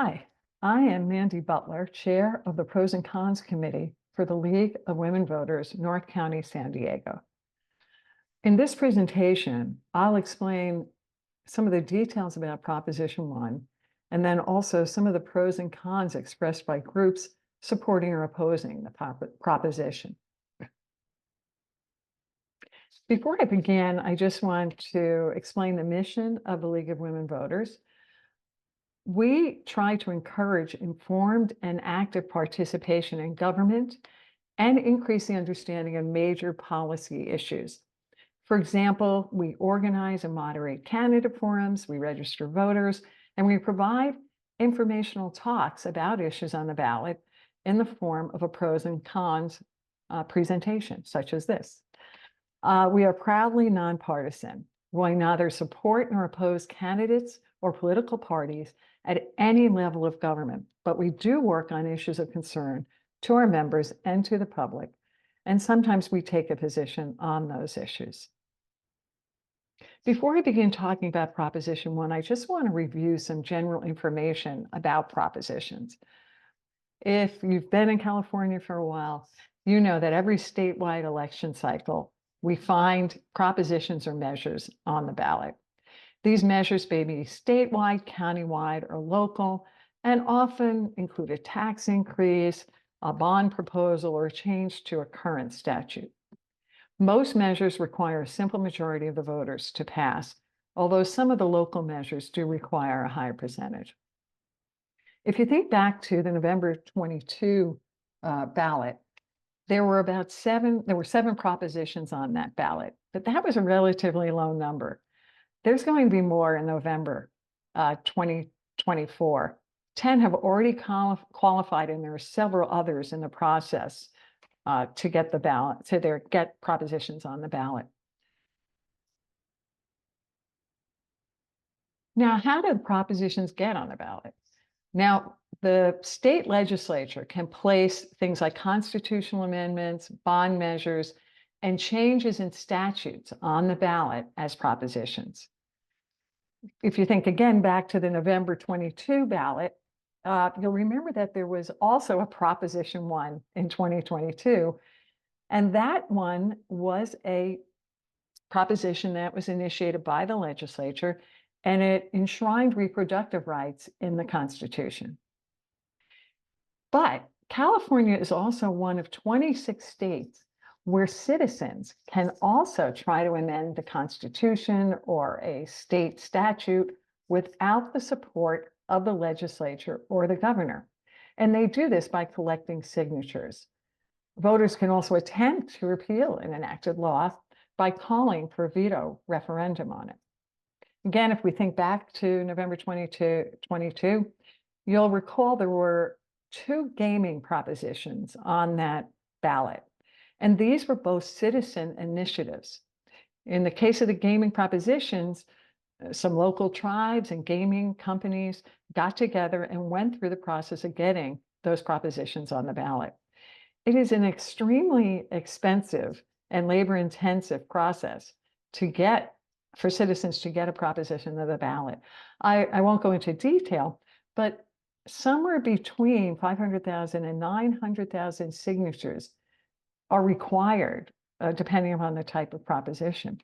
Hi, I am Mandy Butler, Chair of the Pros and Cons Committee for the League of Women Voters, North County, San Diego. In this presentation, I'll explain some of the details about Proposition 1, and then also some of the pros and cons expressed by groups supporting or opposing the proposition. Before I begin, I just want to explain the mission of the League of Women Voters. We try to encourage informed and active participation in government and increase the understanding of major policy issues. For example, we organize and moderate candidate forums, we register voters, and we provide informational talks about issues on the ballot in the form of a pros and cons presentation, such as this. We are proudly nonpartisan. We neither support nor oppose candidates or political parties at any level of government, but we do work on issues of concern to our members and to the public, and sometimes we take a position on those issues. Before I begin talking about Proposition 1, I just want to review some general information about propositions. If you've been in California for a while, you know that every statewide election cycle, we find propositions or measures on the ballot. These measures may be statewide, countywide, or local, and often include a tax increase, a bond proposal, or a change to a current statute. Most measures require a simple majority of the voters to pass, although some of the local measures do require a higher percentage. If you think back to the November 22 ballot, there were seven propositions on that ballot, but that was a relatively low number. There's going to be more in November 2024. 10 have already qualified, and there are several others in the process to get the ballot, get propositions on the ballot. Now, how do propositions get on the ballot? Now, the state legislature can place things like constitutional amendments, bond measures, and changes in statutes on the ballot as propositions. If you think again back to the November 22 ballot, you'll remember that there was also a Proposition 1 in 2022, and that one was a proposition that was initiated by the legislature, and it enshrined reproductive rights in the Constitution. But California is also one of 26 states where citizens can also try to amend the Constitution or a state statute without the support of the legislature or the governor. And they do this by collecting signatures. Voters can also attempt to repeal an enacted law by calling for a veto referendum on it. Again, if we think back to November 22, you'll recall there were 2 gaming propositions on that ballot, and these were both citizen initiatives. In the case of the gaming propositions, some local tribes and gaming companies got together and went through the process of getting those propositions on the ballot. It is an extremely expensive and labor-intensive process for citizens to get a proposition to the ballot. I won't go into detail, but somewhere between 500,000 and 900,000 signatures are required, depending upon the type of proposition.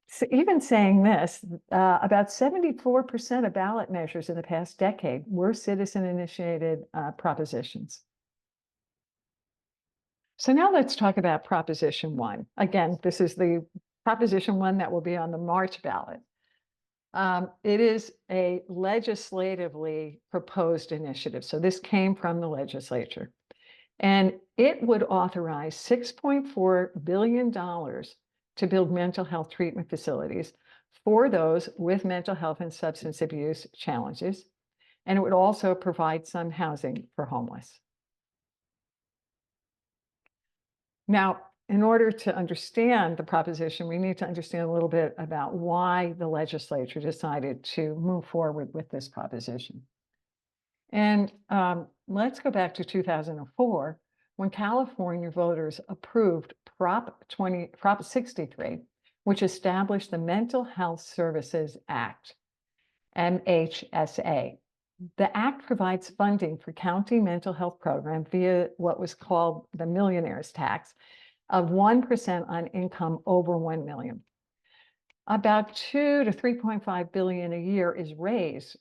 So even saying this, about 74% of ballot measures in the past decade were citizen-initiated propositions. So now let's talk about Proposition 1. Again, this is the Proposition 1 that will be on the March ballot. It is a legislatively proposed initiative. So this came from the legislature. And it would authorize $6.4 billion to build mental health treatment facilities for those with mental health and substance abuse challenges. And it would also provide some housing for homeless. Now, in order to understand the proposition, we need to understand a little bit about why the legislature decided to move forward with this proposition. And let's go back to 2004, when California voters approved Prop 63, which established the Mental Health Services Act, MHSA. The act provides funding for county mental health program via what was called the millionaire's tax of 1% on income over 1 million. About 2 to 3.5 billion a year is raised,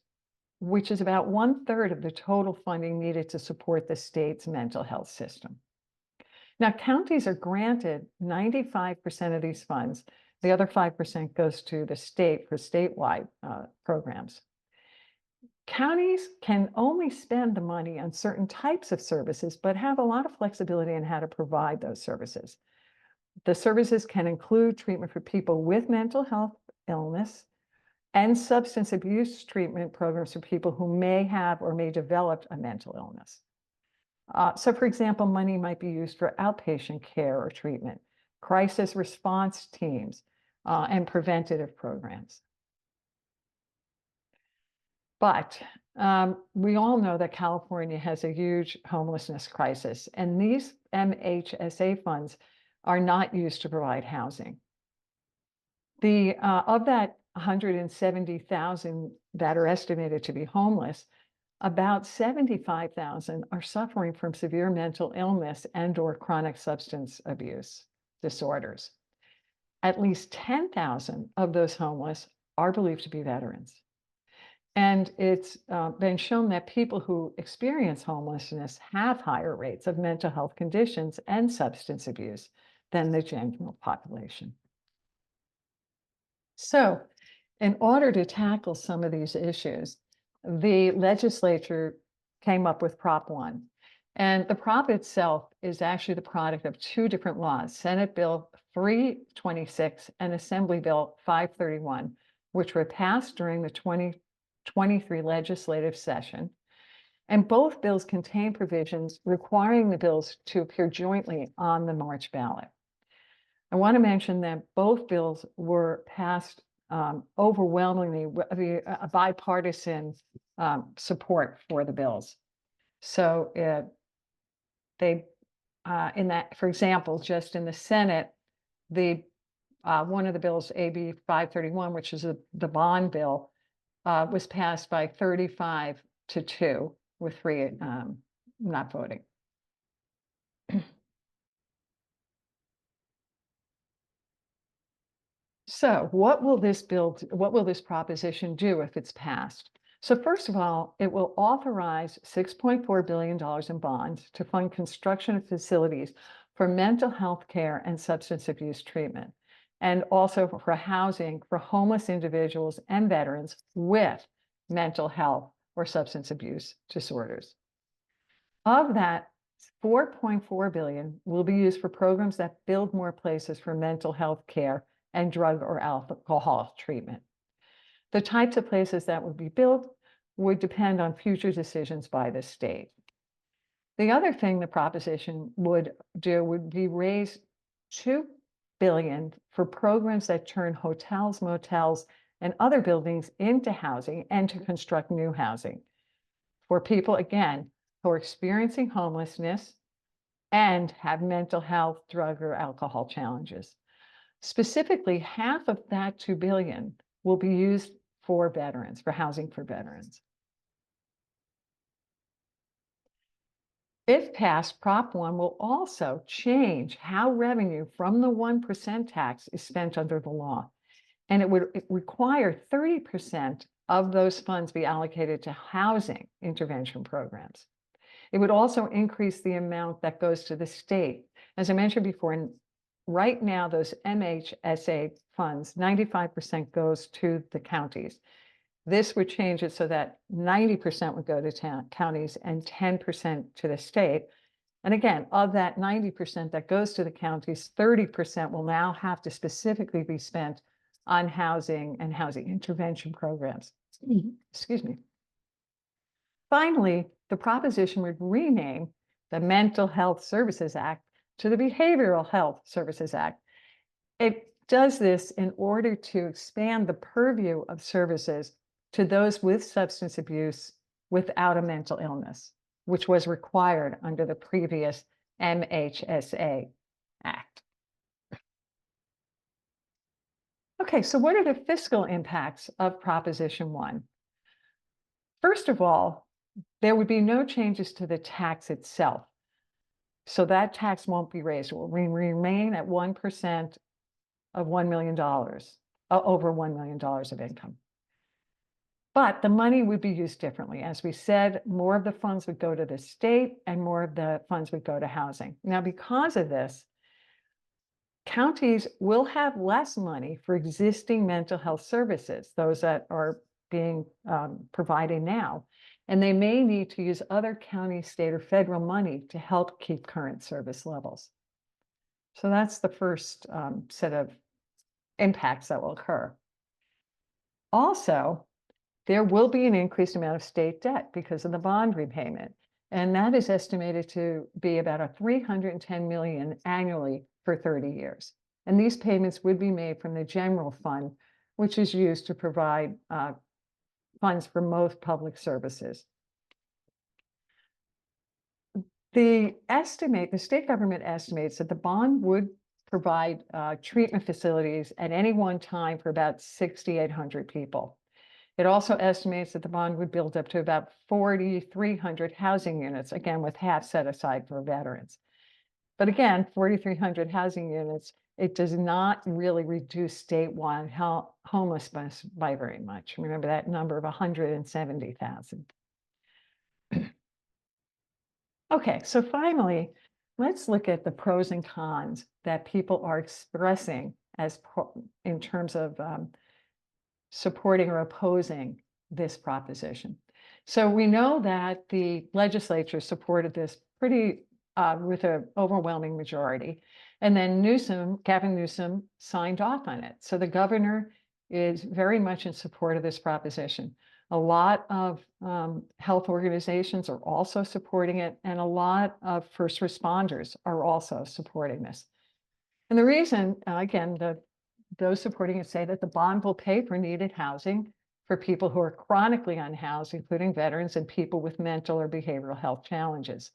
which is about 1/3 of the total funding needed to support the state's mental health system. Now, counties are granted 95% of these funds. The other 5% goes to the state for statewide programs. Counties can only spend the money on certain types of services, but have a lot of flexibility in how to provide those services. The services can include treatment for people with mental health illness and substance abuse treatment programs for people who may have or may develop a mental illness. So, for example, money might be used for outpatient care or treatment, crisis response teams, and preventative programs. But we all know that California has a huge homelessness crisis, and these MHSA funds are not used to provide housing. Of that 170,000 that are estimated to be homeless, about 75,000 are suffering from severe mental illness and/or chronic substance abuse disorders. At least 10,000 of those homeless are believed to be veterans. And it's been shown that people who experience homelessness have higher rates of mental health conditions and substance abuse than the general population. So, in order to tackle some of these issues, the legislature came up with Prop 1. And the prop itself is actually the product of two different laws, Senate Bill 326 and Assembly Bill 531, which were passed during the 2023 legislative session. And both bills contain provisions requiring the bills to appear jointly on the March ballot. I want to mention that both bills were passed overwhelmingly with a bipartisan support for the bills. So in that, for example, just in the Senate, one of the bills, AB 531, which is the bond bill, was passed by 35-2, with 3 not voting. So what will this proposition do if it's passed? So first of all, it will authorize $6.4 billion in bonds to fund construction of facilities for mental health care and substance abuse treatment, and also for housing for homeless individuals and veterans with mental health or substance abuse disorders. Of that, 4.4 billion will be used for programs that build more places for mental health care and drug or alcohol treatment. The types of places that would be built would depend on future decisions by the state. The other thing the proposition would do would be raise $2 billion for programs that turn hotels, motels, and other buildings into housing and to construct new housing for people, again, who are experiencing homelessness and have mental health, drug, or alcohol challenges. Specifically, half of that $2 billion will be used for veterans, for housing for veterans. If passed, Prop 1 will also change how revenue from the 1% tax is spent under the law. And it would require 30% of those funds be allocated to housing intervention programs. It would also increase the amount that goes to the state. As I mentioned before, right now, those MHSA funds, 95% goes to the counties. This would change it so that 90% would go to counties and 10% to the state. And again, of that 90% that goes to the counties, 30% will now have to specifically be spent on housing and housing intervention programs. Excuse me. Finally, the proposition would rename the Mental Health Services Act to the Behavioral Health Services Act. It does this in order to expand the purview of services to those with substance abuse without a mental illness, which was required under the previous MHSA Act. Okay, so what are the fiscal impacts of Proposition 1? First of all, there would be no changes to the tax itself. So that tax won't be raised. It will remain at 1% of $1 million, over $1 million of income. But the money would be used differently. As we said, more of the funds would go to the state and more of the funds would go to housing. Now, because of this, counties will have less money for existing mental health services, those that are being provided now, and they may need to use other county, state, or federal money to help keep current service levels. So that's the first set of impacts that will occur. Also, there will be an increased amount of state debt because of the bond repayment, and that is estimated to be about a $310 million annually for 30 years. And these payments would be made from the general fund, which is used to provide funds for most public services. The state government estimates that the bond would provide treatment facilities at any one time for about 6,800 people. It also estimates that the bond would build up to about 4,300 housing units, again, with half set aside for veterans. But again, 4,300 housing units, it does not really reduce statewide homelessness by very much. Remember that number of 170,000. Okay, so finally, let's look at the pros and cons that people are expressing in terms of supporting or opposing this proposition. So we know that the legislature supported this pretty with an overwhelming majority. And then Gavin Newsom signed off on it. So the governor is very much in support of this proposition. A lot of health organizations are also supporting it, and a lot of first responders are also supporting this. And the reason, again, those supporting it say that the bond will pay for needed housing for people who are chronically unhoused, including veterans and people with mental or behavioral health challenges.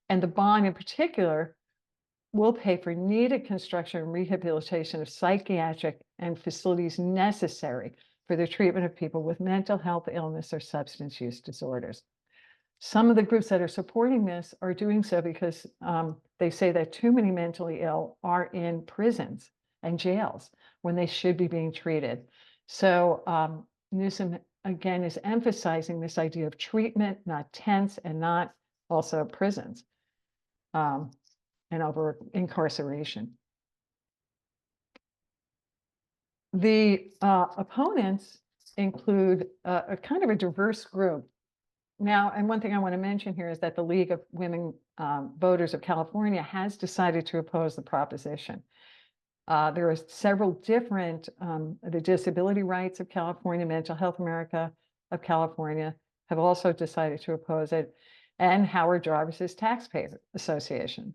And the bond in particular will pay for needed construction and rehabilitation of psychiatric and facilities necessary for the treatment of people with mental health illness or substance use disorders. Some of the groups that are supporting this are doing so because they say that too many mentally ill are in prisons and jails when they should be being treated. So Newsom, again, is emphasizing this idea of treatment, not tents, and not also prisons and over incarceration. The opponents include a kind of a diverse group. Now, and one thing I want to mention here is that the League of Women Voters of California has decided to oppose the proposition. There are several different, the Disability Rights of California, Mental Health America of California have also decided to oppose it, and Howard Jarvis's Taxpayer Association.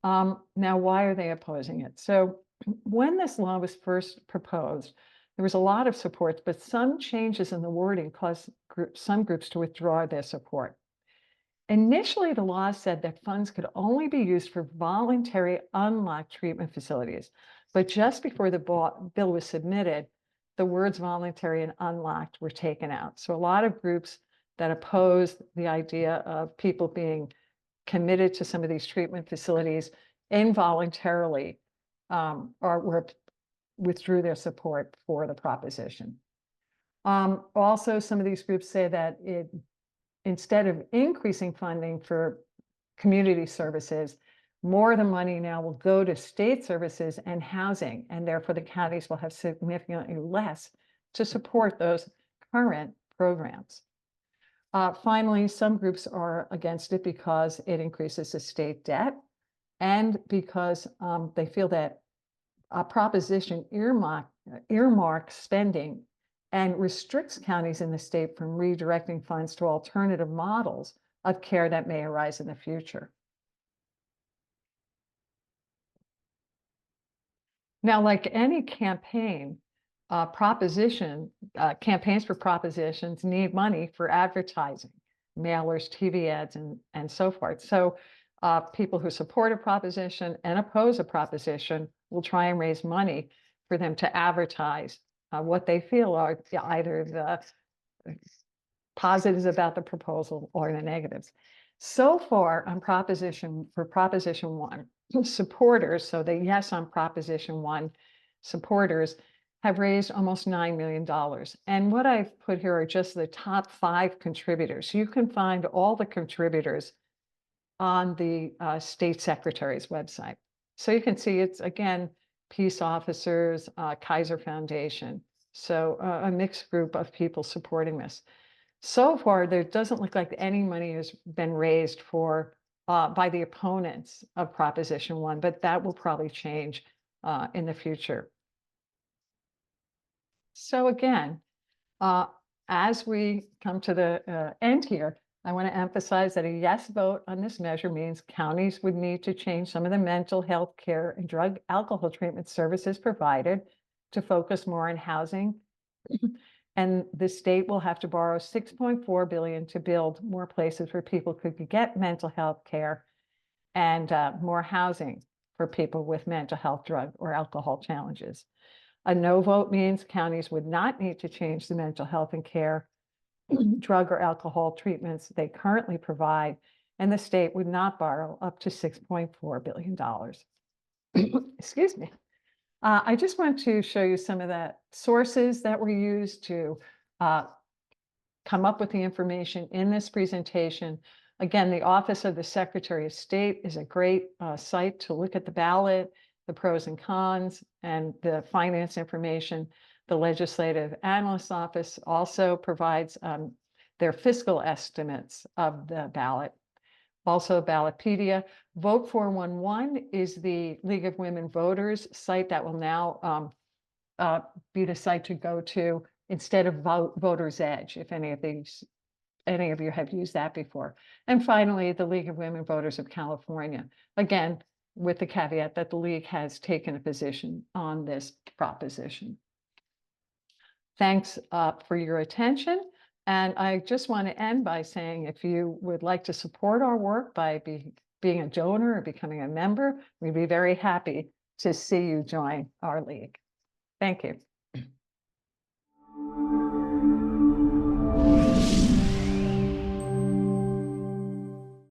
Now, why are they opposing it? So when this law was first proposed, there was a lot of support, but some changes in the wording caused some groups to withdraw their support. Initially, the law said that funds could only be used for voluntary unlocked treatment facilities. But just before the bill was submitted, the words voluntary and unlocked were taken out. So a lot of groups that opposed the idea of people being committed to some of these treatment facilities involuntarily withdrew their support for the proposition. Also, some of these groups say that instead of increasing funding for community services, more of the money now will go to state services and housing, and therefore the counties will have significantly less to support those current programs. Finally, some groups are against it because it increases the state debt and because they feel that a proposition earmarks spending and restricts counties in the state from redirecting funds to alternative models of care that may arise in the future. Now, like any campaign, campaigns for propositions need money for advertising, mailers, TV ads, and so forth. So people who support a proposition and oppose a proposition will try and raise money for them to advertise what they feel are either the positives about the proposal or the negatives. So far on Proposition 1, supporters, so the yes on Proposition 1 supporters have raised almost $9 million. And what I've put here are just the top 5 contributors. You can find all the contributors on the state secretary's website. So you can see it's, again, peace officers, Kaiser Foundation. So a mixed group of people supporting this. So far, there doesn't look like any money has been raised for by the opponents of Proposition 1, but that will probably change in the future. So again, as we come to the end here, I want to emphasize that a yes vote on this measure means counties would need to change some of the mental health care and drug alcohol treatment services provided to focus more on housing. And the state will have to borrow $6.4 billion to build more places where people could get mental health care and more housing for people with mental health, drug, or alcohol challenges. A no vote means counties would not need to change the mental health and care, drug or alcohol treatments they currently provide, and the state would not borrow up to $6.4 billion. Excuse me. I just want to show you some of the sources that were used to come up with the information in this presentation. Again, the Office of the Secretary of State is a great site to look at the ballot, the pros and cons, and the finance information. The Legislative Analyst's Office also provides their fiscal estimates of the ballot. Also, Ballotpedia. Vote 411 is the League of Women Voters site that will now be the site to go to instead of Voters Edge, if any of you have used that before. And finally, the League of Women Voters of California. Again, with the caveat that the League has taken a position on this proposition. Thanks for your attention. And I just want to end by saying, if you would like to support our work by being a donor or becoming a member, we'd be very happy to see you join our league. Thank you.